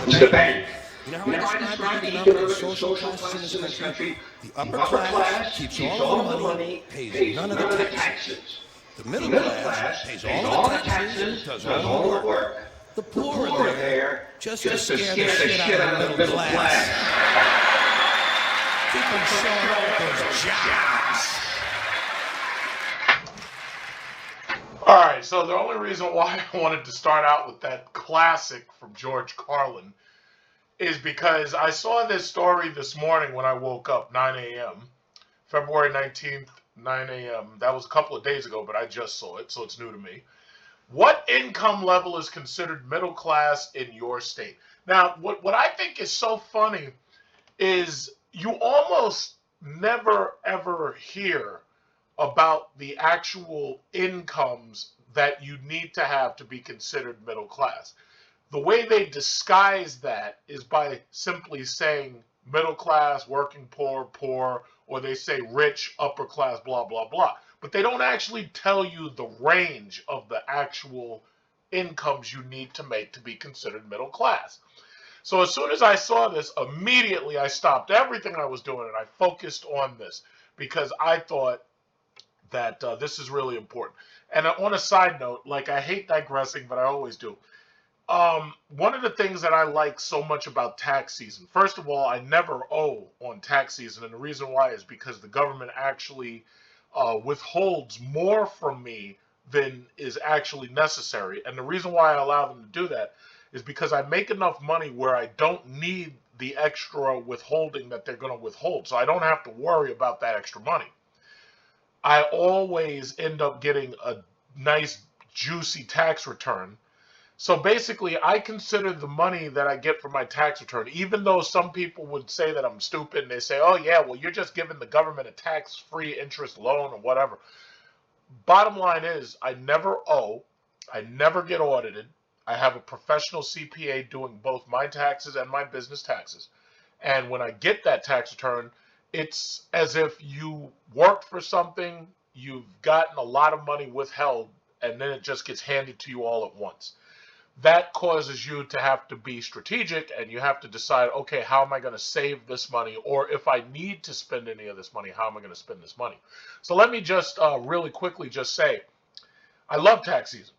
is the bank. You know how You I know how I describe the describe the economic and economic and social social classes in classes this in this country? country? The The upper upper class class keeps keeps all of the all of the money, money, pays pays none of the none of the taxes. taxes. The The middle middle class class pays pays all the all the taxes and taxes, does does all the all the work. work. The The poor are poor are there there just to just to scare the scare the shit out shit of the out of the middle middle class. class. Keep them Keep them showing up showing with up with those those jobs. jobs. All right, so the only reason why I wanted to start out with that classic from George Carlin is because I saw this story this morning when I woke up, 9 a.m., February 19th, 9 a.m. That was a couple of days ago, but I just saw it, so it's new to me. What income level is considered middle class in your state? Now, what I think is so funny is you almost never ever hear about the actual incomes that you need to have to be considered middle class. The way they disguise that is by simply saying middle class, working poor, poor, or they say rich, upper class, blah, blah, blah. But they don't actually tell you the range of the actual incomes you need to make to be considered middle class. So as soon as I saw this, immediately I stopped everything I was doing and I focused on this because I thought that this is really important. And on a side note, like I hate digressing, but I always do. One of the things that I like so much about tax season, first of all, I never owe on tax season, and the reason why is because the government actually withholds more from me than is actually necessary. And the reason why I allow them to do that is because I make enough money where I don't need the extra withholding that they're going to withhold. So I don't have to worry about that extra money. I always end up getting a nice, juicy tax return. So basically, I consider the money that I get from my tax return, even though some people would say that I'm stupid and they say, oh, yeah, well, you're just giving the government a tax-free interest loan or whatever. Bottom line is, I never owe, I never get audited. I have a professional CPA doing both my taxes and my business taxes. And when I get that tax return, it's as if you worked for something, you've gotten a lot of money withheld, and then it just gets handed to you all at once. That causes you to have to be strategic and you have to decide, okay, how am I going to save this money? Or if I need to spend any of this money, how am I going to spend this money? So let me just really quickly just say, I love tax season.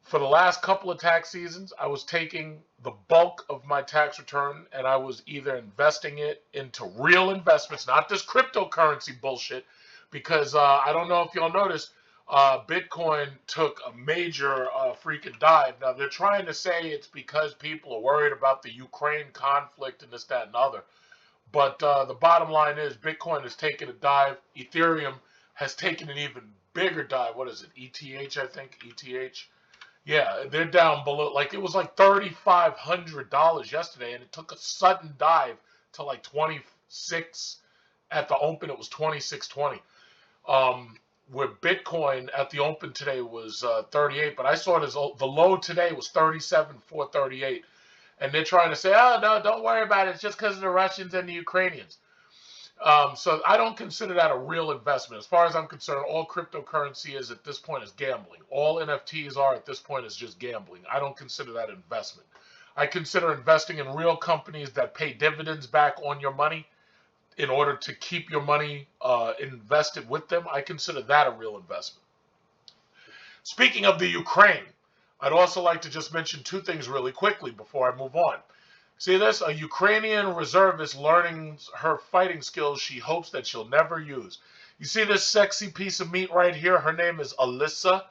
For the last couple of tax seasons, I was taking the bulk of my tax return and I was either investing it into real investments, not this cryptocurrency bullshit, because I don't know if y'all noticed, Bitcoin took a major freaking dive. Now, they're trying to say it's because people are worried about the Ukraine conflict and this, that, and the other. But the bottom line is Bitcoin has taken a dive. Ethereum has taken an even bigger dive. What is it? ETH, I think. ETH. Yeah, they're down below. Like it was like $3,500 yesterday, and it took a sudden dive to like 26. At the open, it was 26.20. Where Bitcoin at the open today was 38, but I saw it as the low today was 37,438, and they're trying to say, oh no, don't worry about it. It's just because of the Russians and the Ukrainians. So I don't consider that a real investment. As far as I'm concerned, all cryptocurrency is at this point is gambling. All NFTs are at this point is just gambling. I don't consider that investment. I consider investing in real companies that pay dividends back on your money in order to keep your money invested with them. I consider that a real investment. Speaking of the Ukraine, I'd also like to just mention two things really quickly before I move on. See this? A Ukrainian reservist learning her fighting skills she hopes that she'll never use. You see this sexy piece of meat right here? Her name is Alyssa.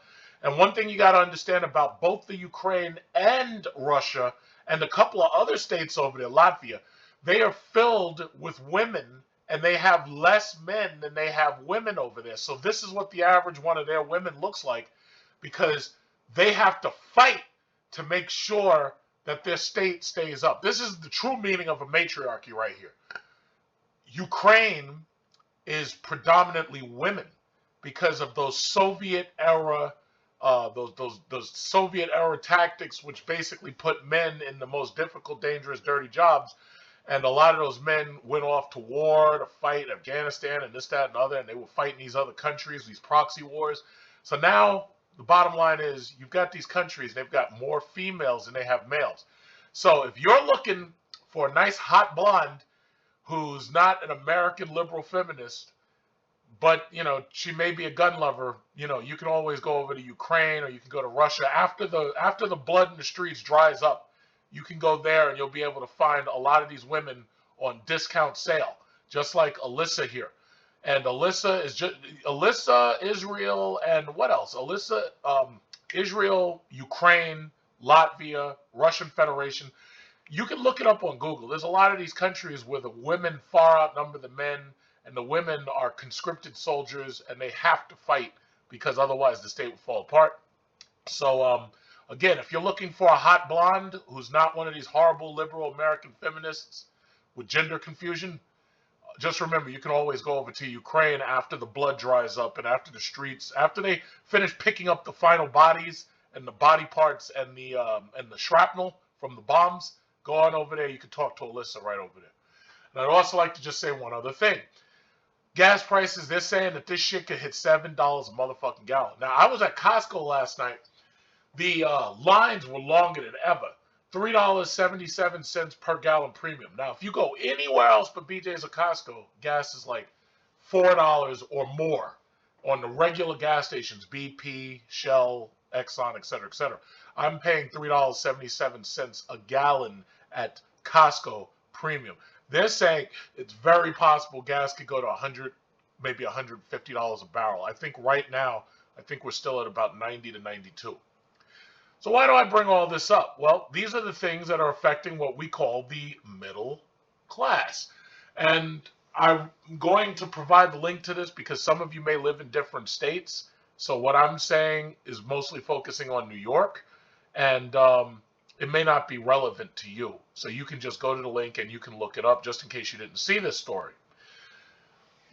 And one thing you got to understand about both the Ukraine and Russia and a couple of other states over there, Latvia, they are filled with women and they have less men than they have women over there. So this is what the average one of their women looks like because they have to fight to make sure that their state stays up. This is the true meaning of a matriarchy right here. Ukraine is predominantly women because of those Soviet era, those Soviet era tactics, which basically put men in the most difficult, dangerous, dirty jobs. And a lot of those men went off to war to fight Afghanistan and this, that, and other, and they were fighting these other countries, these proxy wars. So now the bottom line is you've got these countries, they've got more females than they have males. So if you're looking for a nice hot blonde who's not an American liberal feminist, but she may be a gun lover, you can always go over to Ukraine, or you can go to Russia after the blood in the streets dries up. You can go there and you'll be able to find a lot of these women on discount sale, just like Alyssa here. And Alyssa is just Alyssa, Israel, and what else? Alyssa, Israel, Ukraine, Latvia, Russian Federation. You can look it up on Google. There's a lot of these countries where the women far outnumber the men, and the women are conscripted soldiers, and they have to fight because otherwise the state will fall apart. So, again, if you're looking for a hot blonde who's not one of these horrible liberal American feminists with gender confusion, just remember, you can always go over to Ukraine after the blood dries up and after the streets, after they finish picking up the final bodies and the body parts and the shrapnel from the bombs. Go on over there. You can talk to Alyssa right over there. And I'd also like to just say one other thing. Gas prices, they're saying that this shit could hit $7 a motherfucking gallon. Now, I was at Costco last night. The lines were longer than ever. $3.77 per gallon premium. Now, if you go anywhere else but BJ's or Costco, gas is like $4 or more on the regular gas stations, BP, Shell, Exxon, etc., etc. I'm paying $3.77 a gallon at Costco premium. They're saying it's very possible gas could go to $100, maybe $150 a barrel. I think right now, we're still at about 90 to 92. So why do I bring all this up? Well, these are the things that are affecting what we call the middle class. And I'm going to provide the link to this because some of you may live in different states. So what I'm saying is mostly focusing on New York, and it may not be relevant to you. So you can just go to the link and you can look it up just in case you didn't see this story.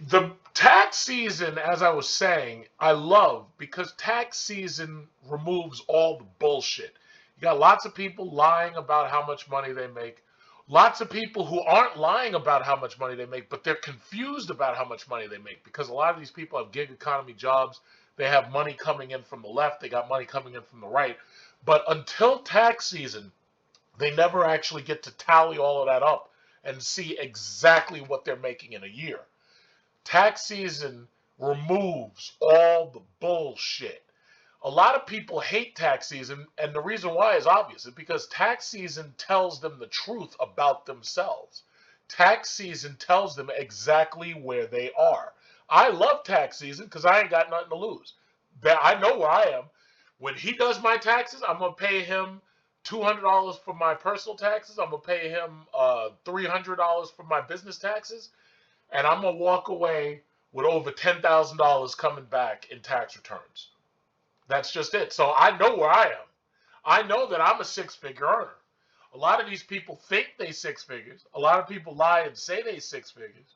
The tax season, as I was saying, I love because tax season removes all the bullshit. You got lots of people lying about how much money they make. Lots of people who aren't lying about how much money they make, but they're confused about how much money they make because a lot of these people have gig economy jobs. They have money coming in from the left. They got money coming in from the right. But until tax season, they never actually get to tally all of that up and see exactly what they're making in a year. Tax season removes all the bullshit. A lot of people hate tax season, and the reason why is obvious. It's because tax season tells them the truth about themselves. Tax season tells them exactly where they are. I love tax season because I ain't got nothing to lose. I know where I am. When he does my taxes, I'm going to pay him $200 for my personal taxes. I'm going to pay him $300 for my business taxes. And I'm going to walk away with over $10,000 coming back in tax returns. That's just it. So I know where I am. I know that I'm a six-figure earner. A lot of these people think they six figures. A lot of people lie and say they six figures.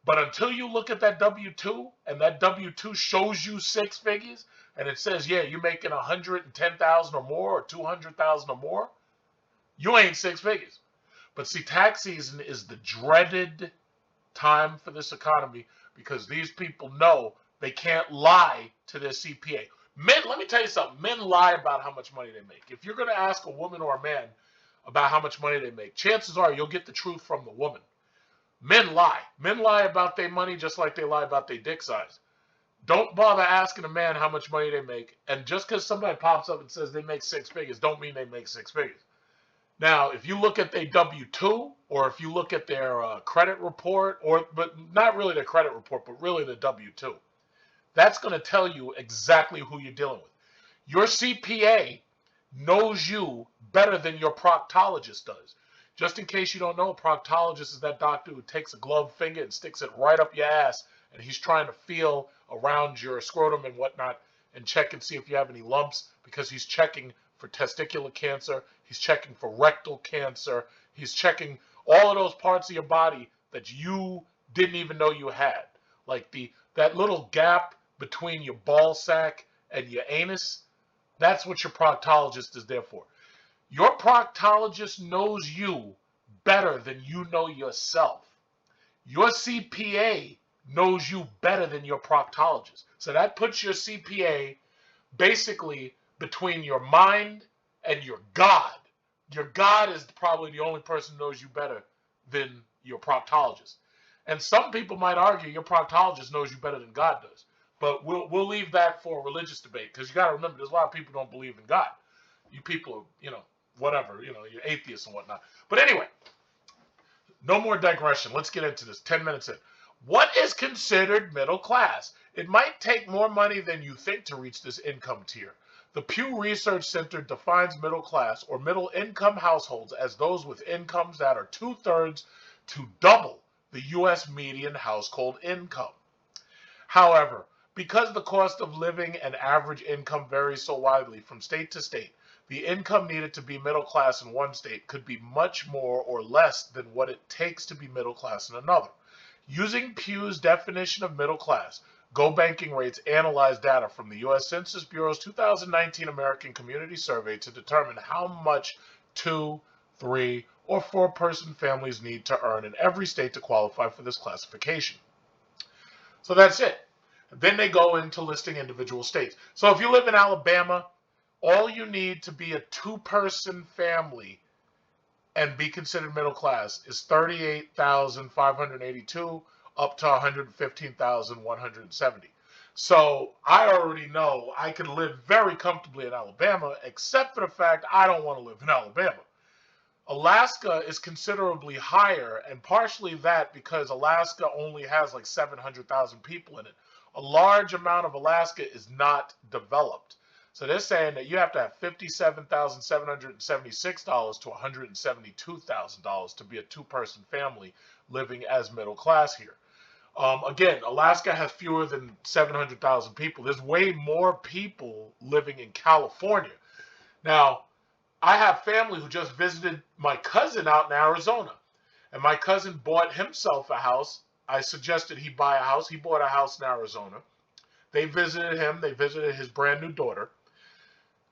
But until you look at that W-2 and that W-2 shows you six figures and it says, yeah, you're making $110,000 or more or $200,000 or more, you ain't six figures. But see, tax season is the dreaded time for this economy because these people know they can't lie to their CPA. Men, let me tell you something. Men lie about how much money they make. If you're going to ask a woman or a man about how much money they make, chances are you'll get the truth from the woman. Men lie. Men lie about their money just like they lie about their dick size. Don't bother asking a man how much money they make. And just because somebody pops up and says they make six figures, don't mean they make six figures. Now, if you look at their W-2 or if you look at their credit report, but not really their credit report, but really the W-2, that's going to tell you exactly who you're dealing with. Your CPA knows you better than your proctologist does. Just in case you don't know, a proctologist is that doctor who takes a gloved finger and sticks it right up your ass, and he's trying to feel around your scrotum and whatnot and check and see if you have any lumps because he's checking for testicular cancer, he's checking for rectal cancer, he's checking all of those parts of your body that you didn't even know you had. Like that little gap between your ball sack and your anus, that's what your proctologist is there for. Your proctologist knows you better than you know yourself. Your CPA knows you better than your proctologist. So that puts your CPA basically between your mind and your God, your God is probably the only person who knows you better than your proctologist. And some people might argue your proctologist knows you better than God does. But we'll leave that for a religious debate, because you got to remember, there's a lot of people who don't believe in God. You people, whatever, you're atheists and whatnot. But anyway, no more digression. Let's get into this. 10 minutes in. What is considered middle class? It might take more money than you think to reach this income tier. The Pew Research Center defines middle class or middle income households as those with incomes that are 2/3 to double the U.S. median household income. However, because the cost of living and average income varies so widely from state to state, the income needed to be middle class in one state could be much more or less than what it takes to be middle class in another. Using Pew's definition of middle class, Go Banking Rates analyzed data from the U.S. Census Bureau's 2019 American Community Survey to determine how much 2, 3, or 4-person families need to earn in every state to qualify for this classification. So that's it. Then they go into listing individual states. So if you live in Alabama, all you need to be a 2-person family and be considered middle class is $38,582 up to $115,170. So I already know I could live very comfortably in Alabama, except for the fact I don't want to live in Alabama. Alaska is considerably higher, and partially that because Alaska only has like 700,000 people in it. A large amount of Alaska is not developed. So they're saying that you have to have $57,776 to $172,000 to be a 2-person family living as middle class here. Again, Alaska has fewer than 700,000 people. There's way more people living in California. Now, I have family who just visited my cousin out in Arizona, and my cousin bought himself a house. I suggested he buy a house. He bought a house in Arizona. They visited him. They visited his brand new daughter.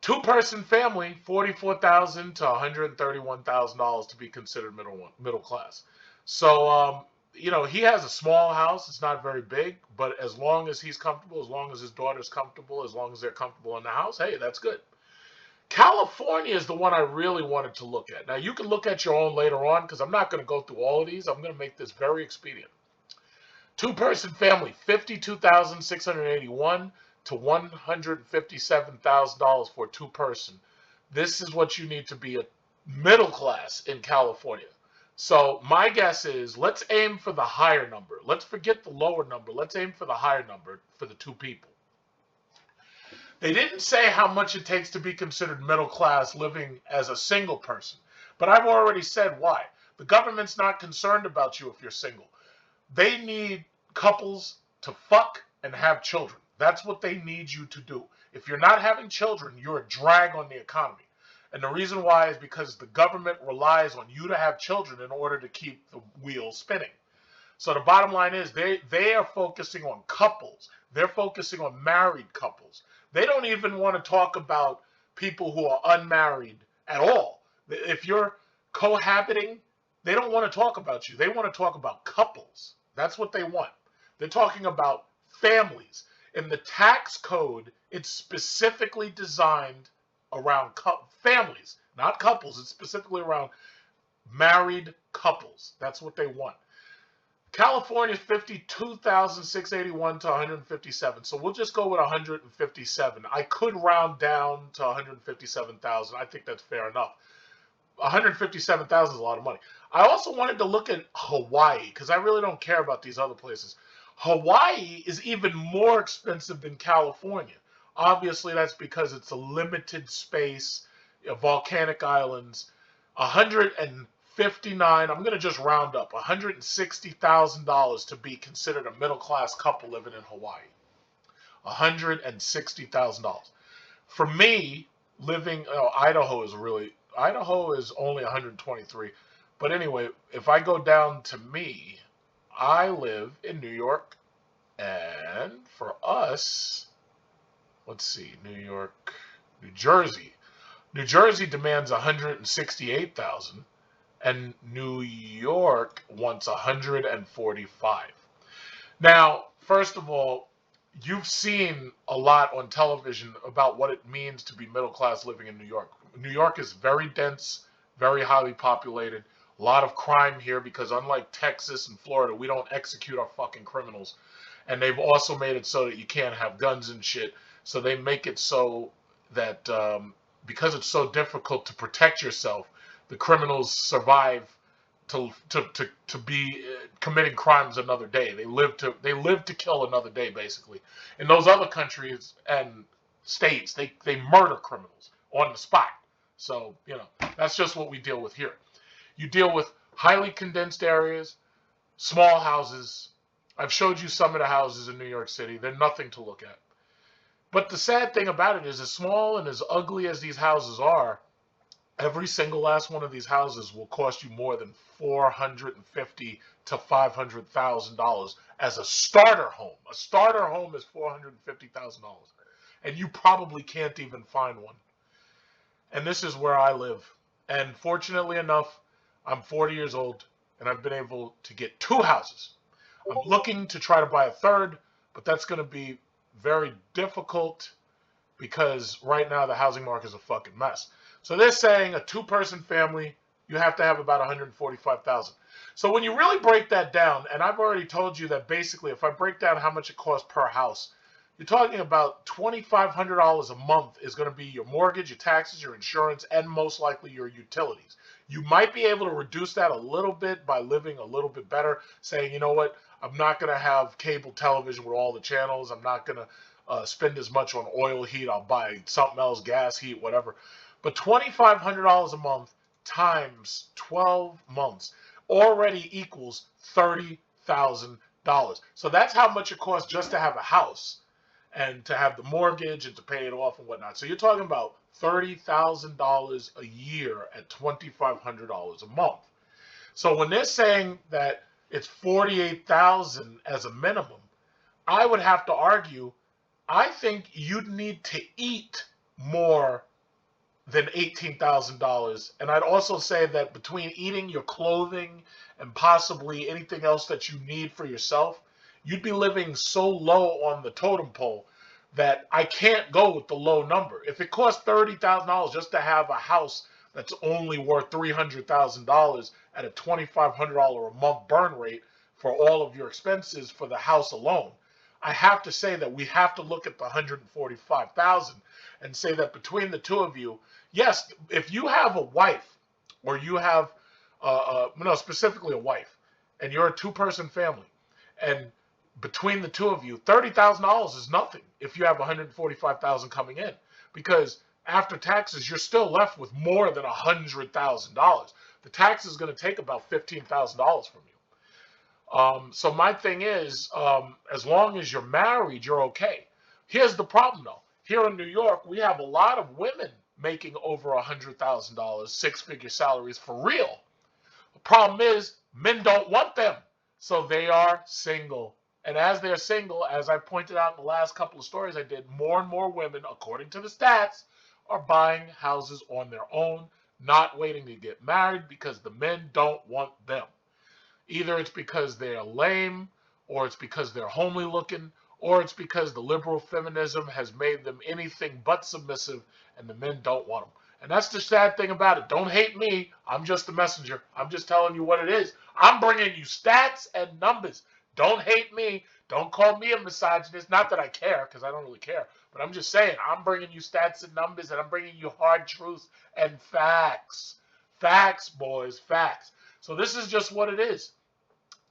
2-person family, $44,000 to $131,000 to be considered middle class. So, he has a small house. It's not very big, but as long as he's comfortable, as long as his daughter's comfortable, as long as they're comfortable in the house, hey, that's good. California is the one I really wanted to look at. Now, you can look at your own later on, because I'm not going to go through all of these. I'm going to make this very expedient. 2-person family, $52,681 to $157,000 for a 2-person. This is what you need to be a middle class in California. So my guess is, let's aim for the higher number. Let's forget the lower number. Let's aim for the higher number for the 2 people. They didn't say how much it takes to be considered middle class living as a single person, but I've already said why. The government's not concerned about you if you're single. They need couples to fuck and have children. That's what they need you to do. If you're not having children, you're a drag on the economy. And the reason why is because the government relies on you to have children in order to keep the wheel spinning. So the bottom line is they are focusing on couples. They're focusing on married couples. They don't even want to talk about people who are unmarried at all. If you're cohabiting, they don't want to talk about you. They want to talk about couples. That's what they want. They're talking about families. In the tax code, it's specifically designed around families, not couples. It's specifically around married couples. That's what they want. California is $52,681 to $157. So we'll just go with $157. I could round down to $157,000. I think that's fair enough. $157,000 is a lot of money. I also wanted to look at Hawaii because I really don't care about these other places. Hawaii is even more expensive than California. Obviously, that's because it's a limited space, volcanic islands. 159, I'm going to just round up, $160,000 to be considered a middle-class couple living in Hawaii. $160,000. For me, Idaho is only 123. But anyway, if I go down to me, I live in New York, and for us, let's see, New Jersey. New Jersey demands $168,000, and New York wants $145,000. Now, first of all, you've seen a lot on television about what it means to be middle class living in New York. New York is very dense, very highly populated. A lot of crime here because unlike Texas and Florida, we don't execute our fucking criminals. And they've also made it so that you can't have guns and shit. So they make it so that because it's so difficult to protect yourself, the criminals survive to be committing crimes another day. They live to kill another day, basically. In those other countries and states, they murder criminals on the spot. So that's just what we deal with here. You deal with highly condensed areas, small houses. I've showed you some of the houses in New York City. They're nothing to look at. But the sad thing about it is, as small and as ugly as these houses are, every single last one of these houses will cost you more than $450,000 to $500,000 as a starter home. A starter home is $450,000, and you probably can't even find one. And this is where I live. And fortunately enough, I'm 40 years old, and I've been able to get 2 houses. I'm looking to try to buy a third, but that's going to be very difficult because right now the housing market is a fucking mess. So they're saying a 2-person family, you have to have about $145,000. So when you really break that down, and I've already told you that basically if I break down how much it costs per house, you're talking about $2,500 a month is going to be your mortgage, your taxes, your insurance, and most likely your utilities. You might be able to reduce that a little bit by living a little bit better, saying, you know what, I'm not going to have cable television with all the channels. I'm not going to spend as much on oil heat. I'll buy something else, gas heat, whatever. But $2,500 a month times 12 months already equals $30,000. So that's how much it costs just to have a house and to have the mortgage and to pay it off and whatnot. So you're talking about $30,000 a year at $2,500 a month. So when they're saying that it's $48,000 as a minimum, I would have to argue, I think you'd need to eat more than $18,000. And I'd also say that between eating, your clothing, and possibly anything else that you need for yourself, you'd be living so low on the totem pole that I can't go with the low number. If it costs $30,000 just to have a house that's only worth $300,000 at a $2,500 a month burn rate for all of your expenses for the house alone, I have to say that we have to look at the $145,000 and say that between the two of you, yes, if you have a wife or you have, specifically a wife, and you're a 2-person family, and between the two of you, $30,000 is nothing if you have $145,000 coming in, because after taxes, you're still left with more than $100,000. The tax is going to take about $15,000 from you. So my thing is, as long as you're married, you're okay. Here's the problem, though. Here in New York, we have a lot of women making over $100,000, 6-figure salaries for real. The problem is, men don't want them, so they are single. And as they're single, as I pointed out in the last couple of stories I did, more and more women, according to the stats, are buying houses on their own, not waiting to get married because the men don't want them. Either it's because they're lame, or it's because they're homely looking, or it's because the liberal feminism has made them anything but submissive and the men don't want them. And that's the sad thing about it. Don't hate me. I'm just the messenger. I'm just telling you what it is. I'm bringing you stats and numbers. Don't hate me. Don't call me a misogynist. Not that I care, because I don't really care. But I'm just saying, I'm bringing you stats and numbers, and I'm bringing you hard truths and facts. Facts, boys, facts. So this is just what it is.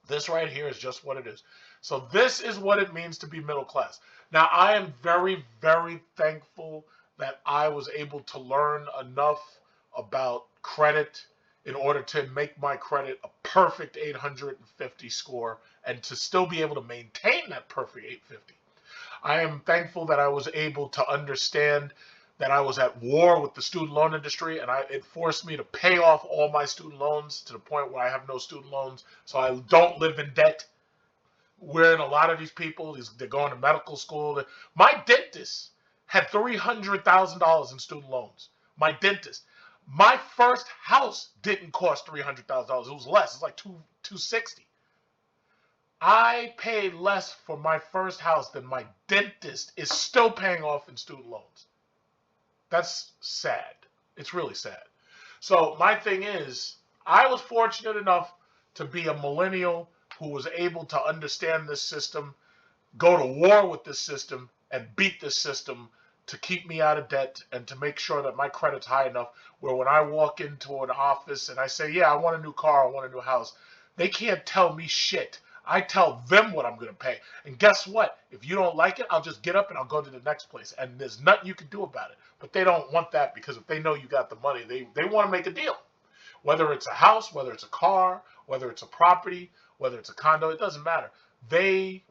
This right here is just what it is. So this is what it means to be middle class. Now, I am very, very thankful that I was able to learn enough about credit in order to make my credit a perfect 850 score and to still be able to maintain that perfect 850. I am thankful that I was able to understand that I was at war with the student loan industry, and it forced me to pay off all my student loans to the point where I have no student loans, so I don't live in debt. Wherein a lot of these people, they're going to medical school. My dentist had $300,000 in student loans. My dentist. My first house didn't cost $300,000. It was less. It's like $260,000. I paid less for my first house than my dentist is still paying off in student loans. That's sad. It's really sad. So my thing is, I was fortunate enough to be a millennial who was able to understand this system, go to war with this system, and beat this system to keep me out of debt and to make sure that my credit's high enough where when I walk into an office and I say, yeah, I want a new car, I want a new house, they can't tell me shit. I tell them what I'm going to pay. And guess what? If you don't like it, I'll just get up and I'll go to the next place. And there's nothing you can do about it. But they don't want that because if they know you got the money, they want to make a deal. Whether it's a house, whether it's a car, whether it's a property, whether it's a condo, it doesn't matter.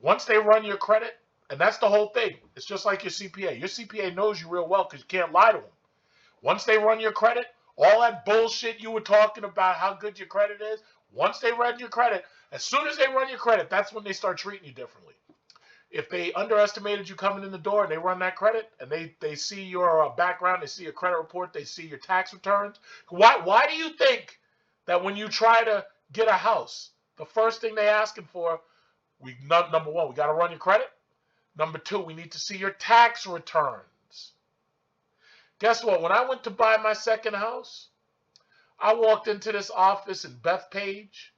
Once they run your credit, and that's the whole thing. It's just like your CPA. Your CPA knows you real well because you can't lie to them. Once they run your credit, all that bullshit you were talking about how good your credit is, once they run your credit, as soon as they run your credit, that's when they start treating you differently. If they underestimated you coming in the door and they run that credit and they see your background, they see your credit report, they see your tax returns, why do you think that when you try to get a house, the first thing they asking for, number one, we got to run your credit. Number two, we need to see your tax returns. Guess what? When I went to buy my second house, I walked into this office in Bethpage,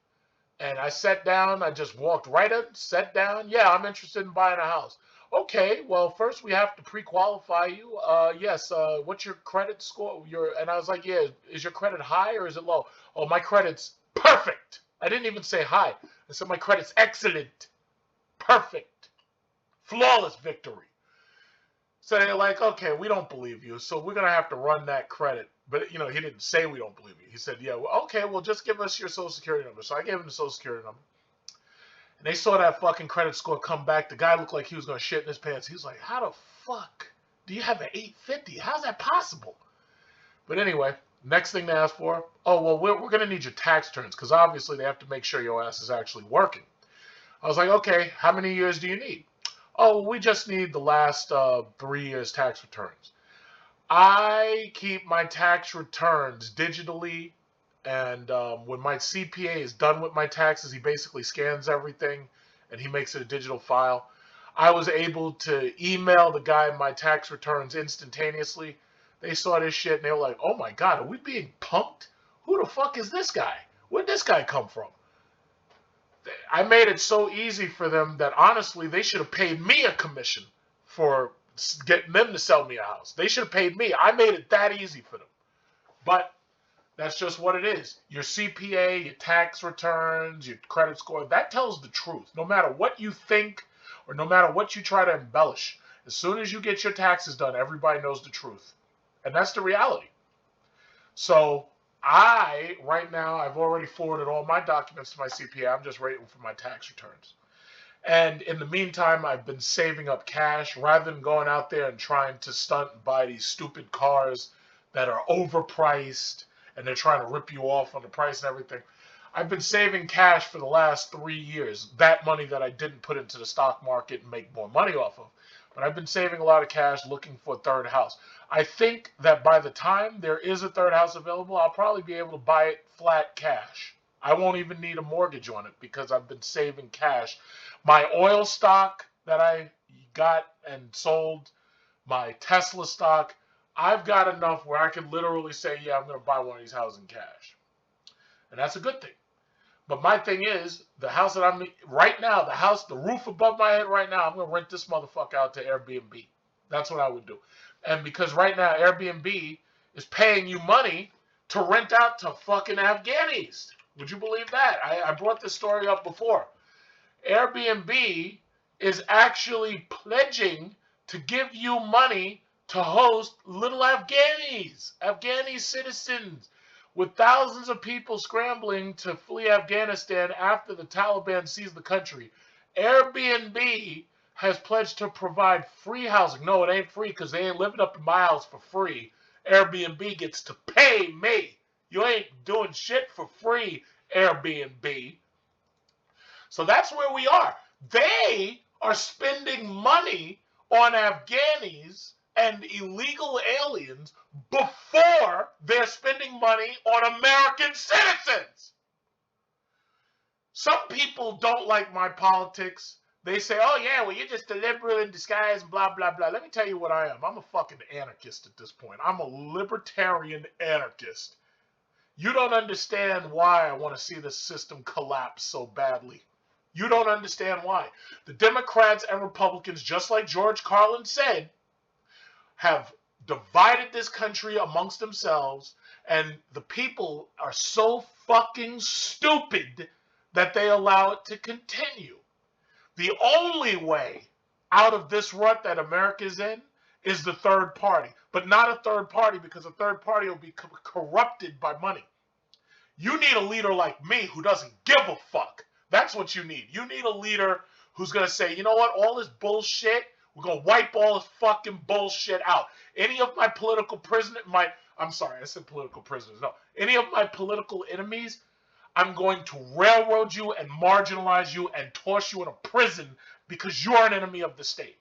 and I sat down. I just walked right in, sat down. Yeah, I'm interested in buying a house. Okay, well, first we have to pre-qualify you. Yes, what's your credit score? And I was like, yeah, is your credit high or is it low? Oh, my credit's perfect. I didn't even say high. I said my credit's excellent, perfect, flawless victory. So they're like, okay, we don't believe you, so we're going to have to run that credit. But, he didn't say we don't believe you. He said, yeah, well, okay, well, just give us your social security number. So I gave him the social security number. And they saw that fucking credit score come back. The guy looked like he was going to shit in his pants. He was like, how the fuck do you have an 850? How's that possible? But anyway, next thing they asked for, oh, well, we're going to need your tax returns because obviously they have to make sure your ass is actually working. I was like, okay, how many years do you need? Oh, we just need the last 3 years tax returns. I keep my tax returns digitally, and when my CPA is done with my taxes, he basically scans everything, and he makes it a digital file. I was able to email the guy my tax returns instantaneously. They saw this shit, and they were like, oh my God, are we being punked? Who the fuck is this guy? Where'd this guy come from? I made it so easy for them that honestly they should have paid me a commission for getting them to sell me a house. They should have paid me. I made it that easy for them. But that's just what it is. Your CPA, your tax returns, your credit score, that tells the truth. No matter what you think or no matter what you try to embellish, as soon as you get your taxes done, everybody knows the truth. And that's the reality. So right now, I've already forwarded all my documents to my CPA. I'm just waiting for my tax returns. And in the meantime, I've been saving up cash rather than going out there and trying to stunt and buy these stupid cars that are overpriced and they're trying to rip you off on the price and everything. I've been saving cash for the last 3 years, that money that I didn't put into the stock market and make more money off of. But I've been saving a lot of cash looking for a third house. I think that by the time there is a third house available, I'll probably be able to buy it flat cash. I won't even need a mortgage on it because I've been saving cash. My oil stock that I got and sold, my Tesla stock, I've got enough where I can literally say, yeah, I'm going to buy one of these houses in cash. And that's a good thing. But my thing is, the house that I'm right now, the roof above my head right now, I'm going to rent this motherfucker out to Airbnb. That's what I would do. And because right now Airbnb is paying you money to rent out to fucking Afghanis. Would you believe that? I brought this story up before. Airbnb is actually pledging to give you money to host little Afghani citizens, with thousands of people scrambling to flee Afghanistan after the Taliban seized the country. Airbnb has pledged to provide free housing. No, it ain't free because they ain't living up to my house for free. Airbnb gets to pay me. You ain't doing shit for free, Airbnb. So that's where we are. They are spending money on Afghanis and illegal aliens before they're spending money on American citizens. Some people don't like my politics. They say, oh yeah, well, you're just a liberal in disguise and blah, blah, blah. Let me tell you what I am. I'm a fucking anarchist at this point. I'm a libertarian anarchist. You don't understand why I want to see the system collapse so badly. You don't understand why. The Democrats and Republicans, just like George Carlin said, have divided this country amongst themselves, and the people are so fucking stupid that they allow it to continue. The only way out of this rut that America is in is the third party, but not a third party, because a third party will be corrupted by money. You need a leader like me who doesn't give a fuck. That's what you need. You need a leader who's going to say, you know what, all this bullshit, we're going to wipe all this fucking bullshit out. Any of my political prisoners, I'm sorry, I said political prisoners. No, any of my political enemies, I'm going to railroad you and marginalize you and toss you in a prison because you're an enemy of the state.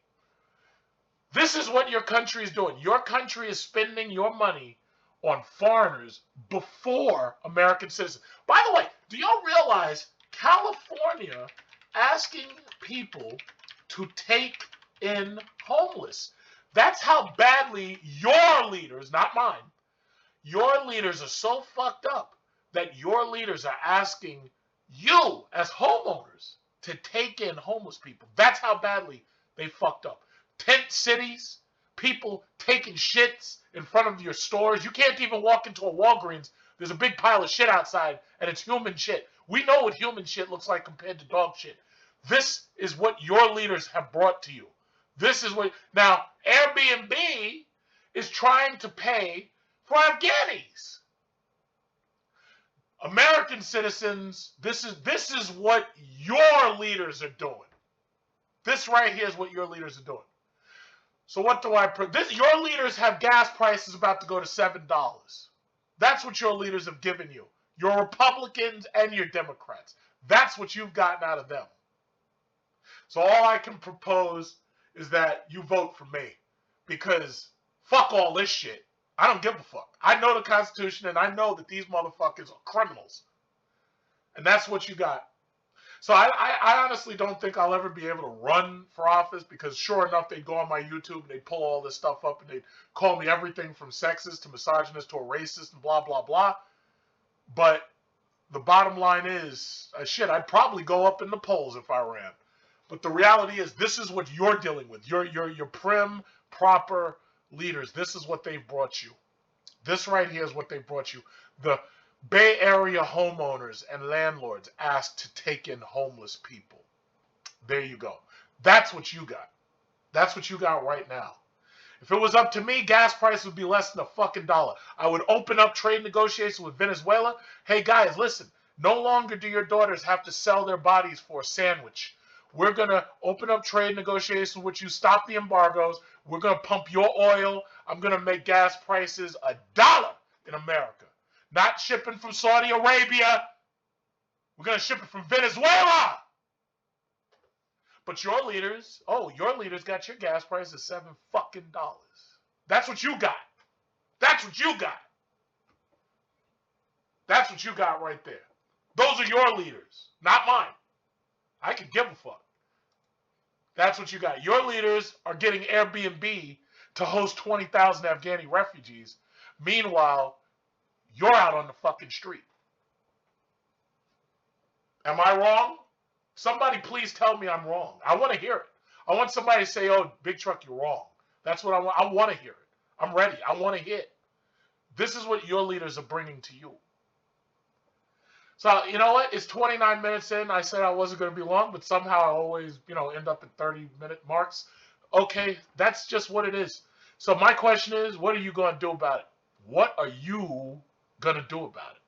This is what your country is doing. Your country is spending your money on foreigners before American citizens. By the way, do y'all realize California asking people to take in homeless? That's how badly your leaders, not mine, your leaders are so fucked up that your leaders are asking you as homeowners to take in homeless people. That's how badly they fucked up. Tent cities, people taking shits in front of your stores. You can't even walk into a Walgreens. There's a big pile of shit outside, and it's human shit. We know what human shit looks like compared to dog shit. This is what your leaders have brought to you. This is what... Now, Airbnb is trying to pay for Afghanis. American citizens, this is what your leaders are doing. This right here is what your leaders are doing. So what do I... your leaders have gas prices about to go to $7. That's what your leaders have given you. Your Republicans and your Democrats. That's what you've gotten out of them. So all I can propose is that you vote for me. Because fuck all this shit. I don't give a fuck. I know the Constitution, and I know that these motherfuckers are criminals. And that's what you got. So I honestly don't think I'll ever be able to run for office, because sure enough, they'd go on my YouTube and they'd pull all this stuff up and they'd call me everything from sexist to misogynist to a racist and blah, blah, blah. But the bottom line is, shit, I'd probably go up in the polls if I ran. But the reality is, this is what you're dealing with. Your prim, proper leaders. This is what they've brought you. This right here is what they brought you. The Bay Area homeowners and landlords asked to take in homeless people. There you go. That's what you got. That's what you got right now. If it was up to me, gas prices would be less than $1. I would open up trade negotiations with Venezuela. Hey guys, listen, no longer do your daughters have to sell their bodies for a sandwich. We're going to open up trade negotiations with you, stop the embargoes. We're going to pump your oil. I'm going to make gas prices $1 in America. Not shipping from Saudi Arabia. We're going to ship it from Venezuela. But your leaders, your leaders got your gas price at $7 fucking. That's what you got. That's what you got. That's what you got right there. Those are your leaders, not mine. I could give a fuck. That's what you got. Your leaders are getting Airbnb to host 20,000 Afghani refugees. Meanwhile, you're out on the fucking street. Am I wrong? Somebody please tell me I'm wrong. I want to hear it. I want somebody to say, oh, Big Truck, you're wrong. That's what I want. I want to hear it. I'm ready. I want to hear it. This is what your leaders are bringing to you. So, you know what? It's 29 minutes in. I said I wasn't going to be long, but somehow I always, end up at 30-minute marks. Okay, that's just what it is. So my question is, what are you going to do about it? What are you going to do about it?